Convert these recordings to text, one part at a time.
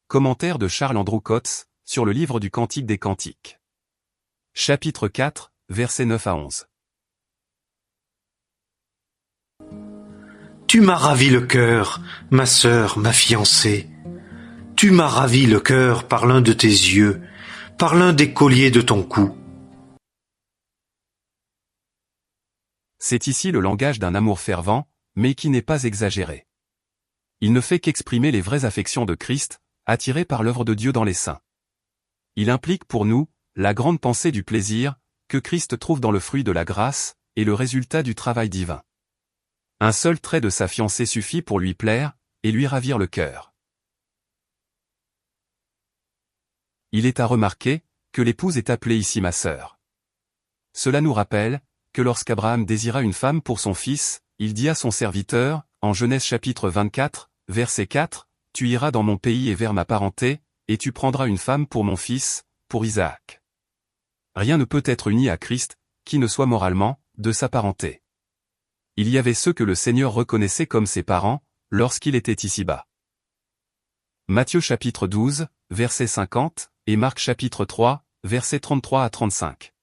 Commentaire de Charles Andrew Coates, sur le livre du Cantique des Cantiques. Chapitre 4, versets 9 à 11. Tu m'as ravi le cœur, ma sœur, ma fiancée. Tu m'as ravi le cœur par l'un de tes yeux, par l'un des colliers de ton cou. C'est ici le langage d'un amour fervent, mais qui n'est pas exagéré. Il ne fait qu'exprimer les vraies affections de Christ, attiré par l'œuvre de Dieu dans les saints. Il implique pour nous, la grande pensée du plaisir, que Christ trouve dans le fruit de la grâce, et le résultat du travail divin. Un seul trait de sa fiancée suffit pour lui plaire, et lui ravir le cœur. Il est à remarquer, que l'épouse est appelée ici ma sœur. Cela nous rappelle, que lorsqu'Abraham désira une femme pour son fils, il dit à son serviteur, en Genèse chapitre 24, verset 4, « Tu iras dans mon pays et vers ma parenté, et tu prendras une femme pour mon fils, pour Isaac. » Rien ne peut être uni à Christ, qui ne soit moralement, de sa parenté. Il y avait ceux que le Seigneur reconnaissait comme ses parents, lorsqu'il était ici-bas. Matthieu chapitre 12, verset 50, et Marc chapitre 3, versets 33 à 35.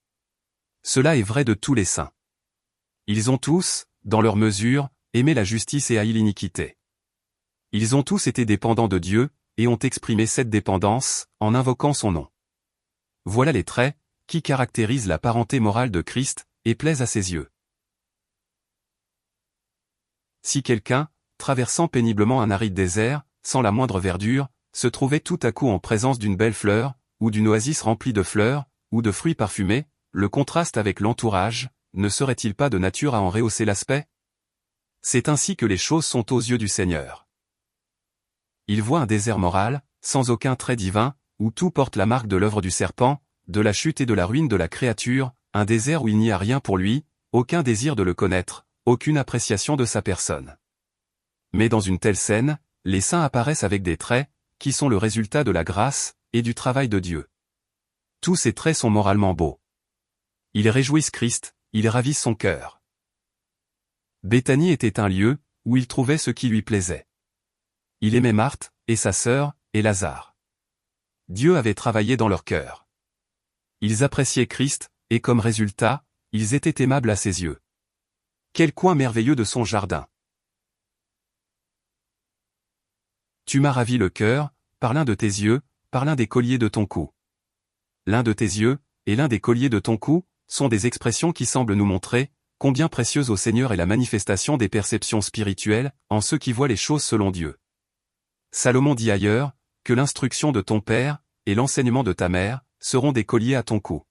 Cela est vrai de tous les saints. Ils ont tous, dans leur mesure, aimé la justice et haï l'iniquité. Ils ont tous été dépendants de Dieu, et ont exprimé cette dépendance, en invoquant son nom. Voilà les traits, qui caractérisent la parenté morale de Christ, et plaisent à ses yeux. Si quelqu'un, traversant péniblement un aride désert, sans la moindre verdure, se trouvait tout à coup en présence d'une belle fleur, ou d'une oasis remplie de fleurs, ou de fruits parfumés, le contraste avec l'entourage, ne serait-il pas de nature à en rehausser l'aspect? C'est ainsi que les choses sont aux yeux du Seigneur. Il voit un désert moral, sans aucun trait divin, où tout porte la marque de l'œuvre du serpent, de la chute et de la ruine de la créature, un désert où il n'y a rien pour lui, aucun désir de le connaître, aucune appréciation de sa personne. Mais dans une telle scène, les saints apparaissent avec des traits, qui sont le résultat de la grâce, et du travail de Dieu. Tous ces traits sont moralement beaux. Ils réjouissent Christ, ils ravissent son cœur. Béthanie était un lieu, où il trouvait ce qui lui plaisait. Il aimait Marthe, et sa sœur, et Lazare. Dieu avait travaillé dans leur cœur. Ils appréciaient Christ, et comme résultat, ils étaient aimables à ses yeux. Quel coin merveilleux de son jardin! Tu m'as ravi le cœur, par l'un de tes yeux, par l'un des colliers de ton cou. L'un de tes yeux, et l'un des colliers de ton cou, sont des expressions qui semblent nous montrer, combien précieuse au Seigneur est la manifestation des perceptions spirituelles, en ceux qui voient les choses selon Dieu. Salomon dit ailleurs, que l'instruction de ton père, et l'enseignement de ta mère, seront des colliers à ton cou.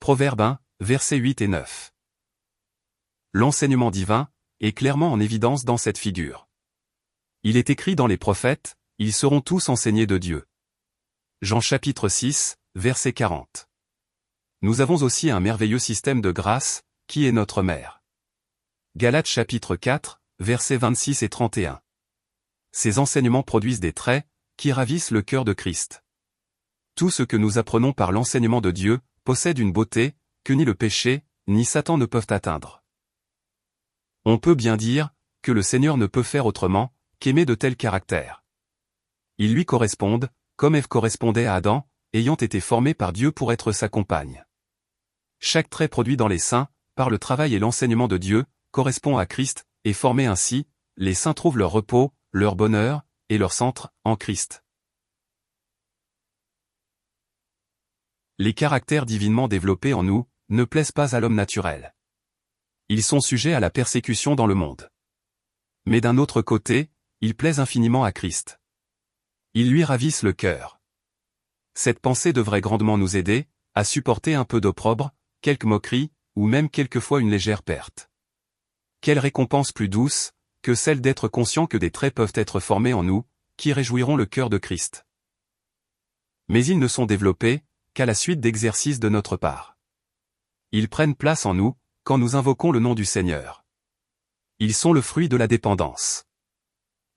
Proverbe 1, versets 8 et 9. L'enseignement divin, est clairement en évidence dans cette figure. Il est écrit dans les prophètes, ils seront tous enseignés de Dieu. Jean chapitre 6, verset 40. Nous avons aussi un merveilleux système de grâce, qui est notre mère. Galates chapitre 4, versets 26 et 31. Ces enseignements produisent des traits, qui ravissent le cœur de Christ. Tout ce que nous apprenons par l'enseignement de Dieu, possède une beauté, que ni le péché, ni Satan ne peuvent atteindre. On peut bien dire, que le Seigneur ne peut faire autrement, qu'aimer de tels caractères. Ils lui correspondent, comme Ève correspondait à Adam, ayant été formée par Dieu pour être sa compagne. Chaque trait produit dans les saints, par le travail et l'enseignement de Dieu, correspond à Christ, et formé ainsi, les saints trouvent leur repos, leur bonheur, et leur centre, en Christ. Les caractères divinement développés en nous, ne plaisent pas à l'homme naturel. Ils sont sujets à la persécution dans le monde. Mais d'un autre côté, ils plaisent infiniment à Christ. Ils lui ravissent le cœur. Cette pensée devrait grandement nous aider, à supporter un peu d'opprobre, quelques moqueries, ou même quelquefois une légère perte. Quelle récompense plus douce, que celle d'être conscient que des traits peuvent être formés en nous, qui réjouiront le cœur de Christ. Mais ils ne sont développés, qu'à la suite d'exercices de notre part. Ils prennent place en nous, quand nous invoquons le nom du Seigneur. Ils sont le fruit de la dépendance.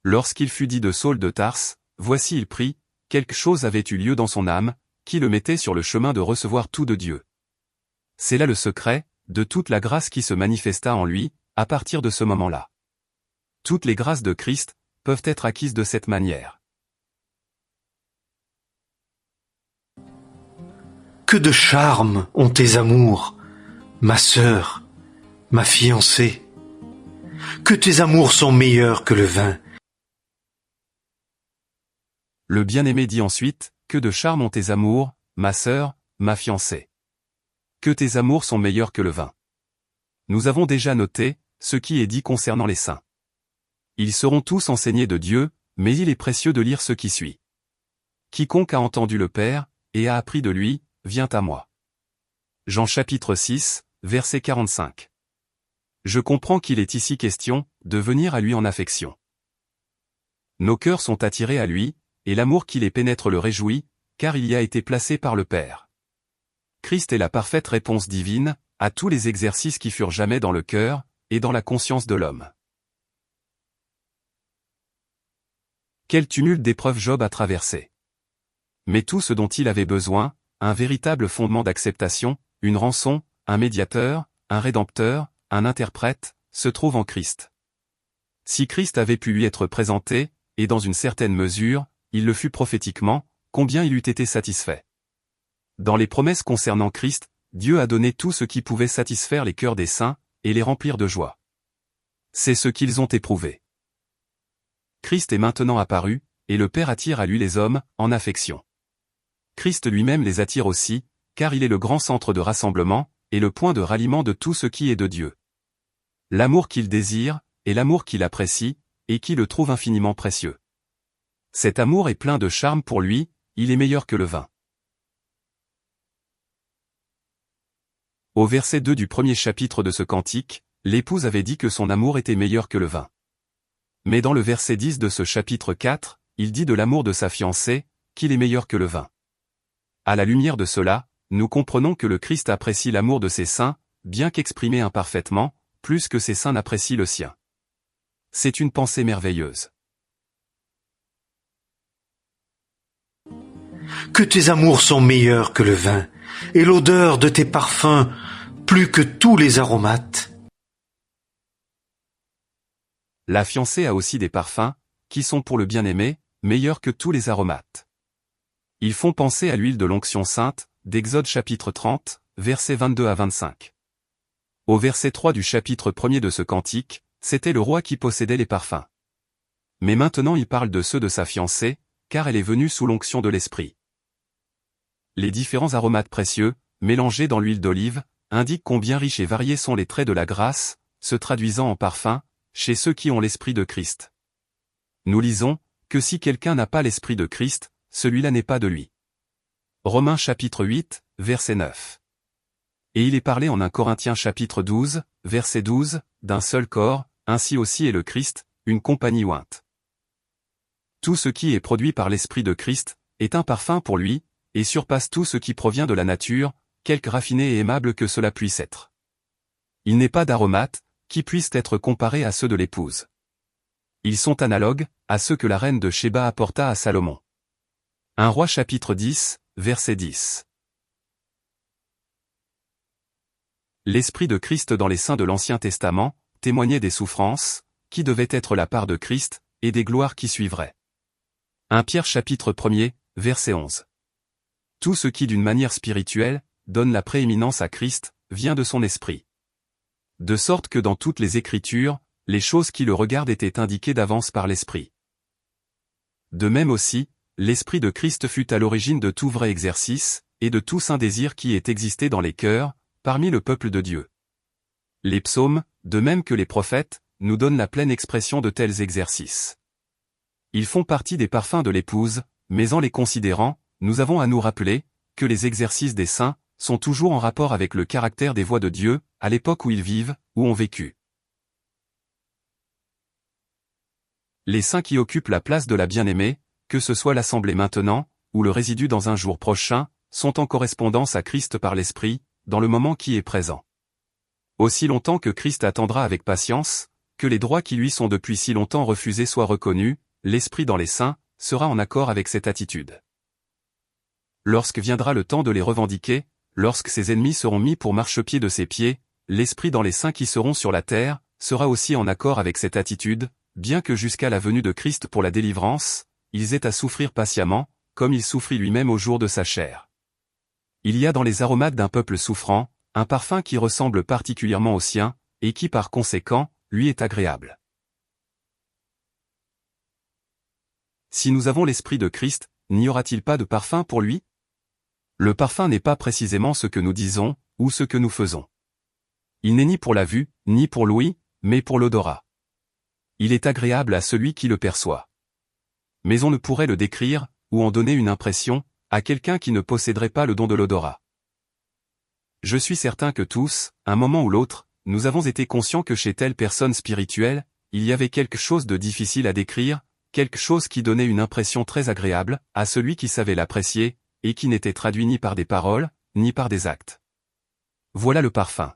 Lorsqu'il fut dit de Saul de Tarse, voici il prie, quelque chose avait eu lieu dans son âme, qui le mettait sur le chemin de recevoir tout de Dieu. C'est là le secret, de toute la grâce qui se manifesta en lui, à partir de ce moment-là. Toutes les grâces de Christ, peuvent être acquises de cette manière. Que de charme ont tes amours, ma sœur, ma fiancée. Que tes amours sont meilleurs que le vin. Le bien-aimé dit ensuite, que de charme ont tes amours, ma sœur, ma fiancée. Que tes amours sont meilleurs que le vin. Nous avons déjà noté ce qui est dit concernant les saints. Ils seront tous enseignés de Dieu, mais il est précieux de lire ce qui suit. Quiconque a entendu le Père, et a appris de lui, vient à moi. Jean chapitre 6, verset 45. Je comprends qu'il est ici question de venir à lui en affection. Nos cœurs sont attirés à lui, et l'amour qui les pénètre le réjouit, car il y a été placé par le Père. Christ est la parfaite réponse divine à tous les exercices qui furent jamais dans le cœur et dans la conscience de l'homme. Quel tumulte d'épreuves Job a traversé. Mais tout ce dont il avait besoin, un véritable fondement d'acceptation, une rançon, un médiateur, un rédempteur, un interprète, se trouve en Christ. Si Christ avait pu lui être présenté, et dans une certaine mesure, il le fut prophétiquement, combien il eût été satisfait. Dans les promesses concernant Christ, Dieu a donné tout ce qui pouvait satisfaire les cœurs des saints, et les remplir de joie. C'est ce qu'ils ont éprouvé. Christ est maintenant apparu, et le Père attire à lui les hommes, en affection. Christ lui-même les attire aussi, car il est le grand centre de rassemblement, et le point de ralliement de tout ce qui est de Dieu. L'amour qu'il désire, et l'amour qu'il apprécie, et qui le trouve infiniment précieux. Cet amour est plein de charme pour lui, il est meilleur que le vin. Au verset 2 du premier chapitre de ce cantique, l'épouse avait dit que son amour était meilleur que le vin. Mais dans le verset 10 de ce chapitre 4, il dit de l'amour de sa fiancée, qu'il est meilleur que le vin. À la lumière de cela, nous comprenons que le Christ apprécie l'amour de ses saints, bien qu'exprimé imparfaitement, plus que ses saints n'apprécient le sien. C'est une pensée merveilleuse. Que tes amours sont meilleurs que le vin, et l'odeur de tes parfums plus que tous les aromates. La fiancée a aussi des parfums, qui sont pour le bien-aimé, meilleurs que tous les aromates. Ils font penser à l'huile de l'onction sainte, d'Exode chapitre 30, versets 22 à 25. Au verset 3 du chapitre 1er de ce cantique, c'était le roi qui possédait les parfums. Mais maintenant il parle de ceux de sa fiancée, car elle est venue sous l'onction de l'Esprit. Les différents aromates précieux, mélangés dans l'huile d'olive, indiquent combien riches et variés sont les traits de la grâce, se traduisant en parfum, chez ceux qui ont l'Esprit de Christ. Nous lisons, que si quelqu'un n'a pas l'Esprit de Christ, celui-là n'est pas de lui. Romains chapitre 8, verset 9. Et il est parlé en 1 Corinthiens chapitre 12, verset 12, d'un seul corps, ainsi aussi est le Christ, une compagnie ointe. Tout ce qui est produit par l'Esprit de Christ, est un parfum pour lui, et surpasse tout ce qui provient de la nature, quelque raffiné et aimable que cela puisse être. Il n'est pas d'aromates, qui puissent être comparés à ceux de l'épouse. Ils sont analogues, à ceux que la reine de Shéba apporta à Salomon. 1 Roi chapitre 10, verset 10. L'Esprit de Christ dans les saints de l'Ancien Testament, témoignait des souffrances, qui devaient être la part de Christ, et des gloires qui suivraient. 1 Pierre chapitre 1er, verset 11. Tout ce qui d'une manière spirituelle, donne la prééminence à Christ, vient de son esprit. De sorte que dans toutes les Écritures, les choses qui le regardent étaient indiquées d'avance par l'Esprit. De même aussi, l'Esprit de Christ fut à l'origine de tout vrai exercice, et de tout saint désir qui ait existé dans les cœurs, parmi le peuple de Dieu. Les psaumes, de même que les prophètes, nous donnent la pleine expression de tels exercices. Ils font partie des parfums de l'épouse, mais en les considérant, nous avons à nous rappeler, que les exercices des saints, sont toujours en rapport avec le caractère des voies de Dieu, à l'époque où ils vivent, ou ont vécu. Les saints qui occupent la place de la bien-aimée, que ce soit l'assemblée maintenant, ou le résidu dans un jour prochain, sont en correspondance à Christ par l'Esprit, dans le moment qui est présent. Aussi longtemps que Christ attendra avec patience, que les droits qui lui sont depuis si longtemps refusés soient reconnus, l'Esprit dans les saints, sera en accord avec cette attitude. Lorsque viendra le temps de les revendiquer, lorsque ses ennemis seront mis pour marchepied de ses pieds, l'Esprit dans les saints qui seront sur la terre, sera aussi en accord avec cette attitude, bien que jusqu'à la venue de Christ pour la délivrance, ils aient à souffrir patiemment, comme il souffrit lui-même au jour de sa chair. Il y a dans les aromates d'un peuple souffrant, un parfum qui ressemble particulièrement au sien, et qui par conséquent, lui est agréable. Si nous avons l'esprit de Christ, n'y aura-t-il pas de parfum pour lui? Le parfum n'est pas précisément ce que nous disons, ou ce que nous faisons. Il n'est ni pour la vue, ni pour l'ouïe, mais pour l'odorat. Il est agréable à celui qui le perçoit. Mais on ne pourrait le décrire, ou en donner une impression, à quelqu'un qui ne posséderait pas le don de l'odorat. Je suis certain que tous, un moment ou l'autre, nous avons été conscients que chez telle personne spirituelle, il y avait quelque chose de difficile à décrire, quelque chose qui donnait une impression très agréable, à celui qui savait l'apprécier, et qui n'était traduit ni par des paroles, ni par des actes. Voilà le parfum.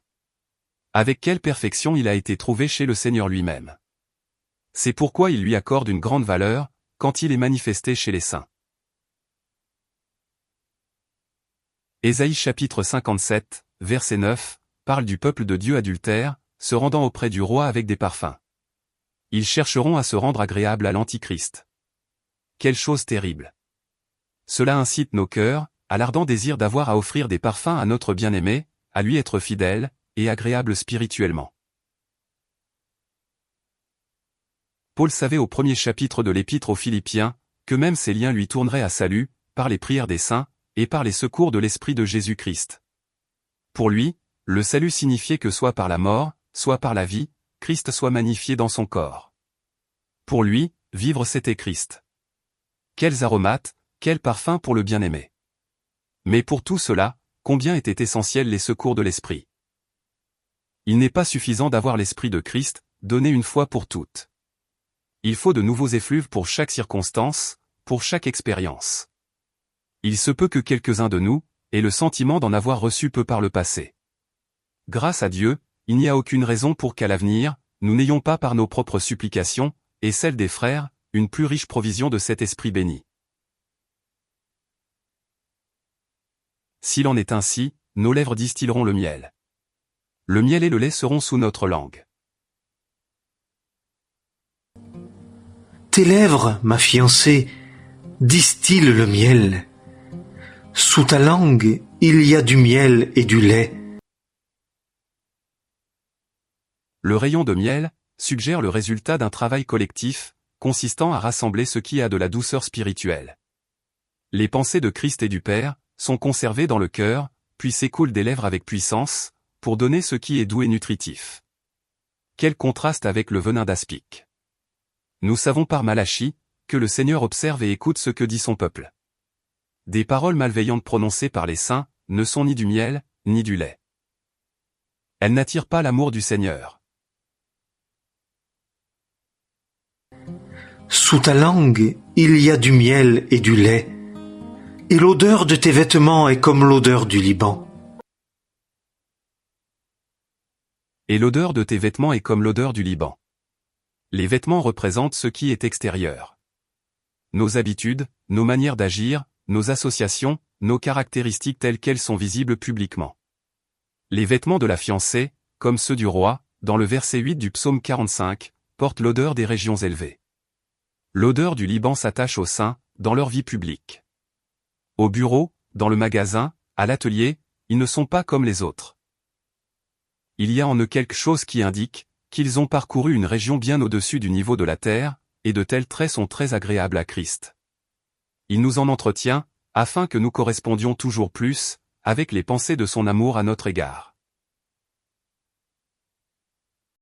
Avec quelle perfection il a été trouvé chez le Seigneur lui-même. C'est pourquoi il lui accorde une grande valeur, quand il est manifesté chez les saints. Ésaïe chapitre 57, verset 9, parle du peuple de Dieu adultère, se rendant auprès du roi avec des parfums. Ils chercheront à se rendre agréables à l'Antichrist. Quelle chose terrible! Cela incite nos cœurs, à l'ardent désir d'avoir à offrir des parfums à notre bien-aimé, à lui être fidèle, et agréable spirituellement. Paul savait au premier chapitre de l'Épître aux Philippiens, que même ces liens lui tourneraient à salut, par les prières des saints, et par les secours de l'Esprit de Jésus-Christ. Pour lui, le salut signifiait que soit par la mort, soit par la vie, Christ soit magnifié dans son corps. Pour lui, vivre c'était Christ. Quels aromates, quel parfum pour le bien-aimé. Mais pour tout cela, combien étaient essentiels les secours de l'Esprit. Il n'est pas suffisant d'avoir l'Esprit de Christ, donné une fois pour toutes. Il faut de nouveaux effluves pour chaque circonstance, pour chaque expérience. Il se peut que quelques-uns de nous aient le sentiment d'en avoir reçu peu par le passé. Grâce à Dieu, il n'y a aucune raison pour qu'à l'avenir, nous n'ayons pas par nos propres supplications, et celles des frères, une plus riche provision de cet Esprit béni. S'il en est ainsi, nos lèvres distilleront le miel. Le miel et le lait seront sous notre langue. Tes lèvres, ma fiancée, distillent le miel. Sous ta langue, il y a du miel et du lait. Le rayon de miel suggère le résultat d'un travail collectif, consistant à rassembler ce qui a de la douceur spirituelle. Les pensées de Christ et du Père sont conservées dans le cœur, puis s'écoulent des lèvres avec puissance, pour donner ce qui est doux et nutritif. Quel contraste avec le venin d'aspic. Nous savons par Malachie, que le Seigneur observe et écoute ce que dit son peuple. Des paroles malveillantes prononcées par les saints, ne sont ni du miel, ni du lait. Elles n'attirent pas l'amour du Seigneur. Sous ta langue, il y a du miel et du lait, et l'odeur de tes vêtements est comme l'odeur du Liban. Et l'odeur de tes vêtements est comme l'odeur du Liban. Les vêtements représentent ce qui est extérieur. Nos habitudes, nos manières d'agir, nos associations, nos caractéristiques telles qu'elles sont visibles publiquement. Les vêtements de la fiancée, comme ceux du roi, dans le verset 8 du psaume 45, portent l'odeur des régions élevées. L'odeur du Liban s'attache aux saints, dans leur vie publique. Au bureau, dans le magasin, à l'atelier, ils ne sont pas comme les autres. Il y a en eux quelque chose qui indique qu'ils ont parcouru une région bien au-dessus du niveau de la terre, et de tels traits sont très agréables à Christ. Il nous en entretient, afin que nous correspondions toujours plus, avec les pensées de son amour à notre égard.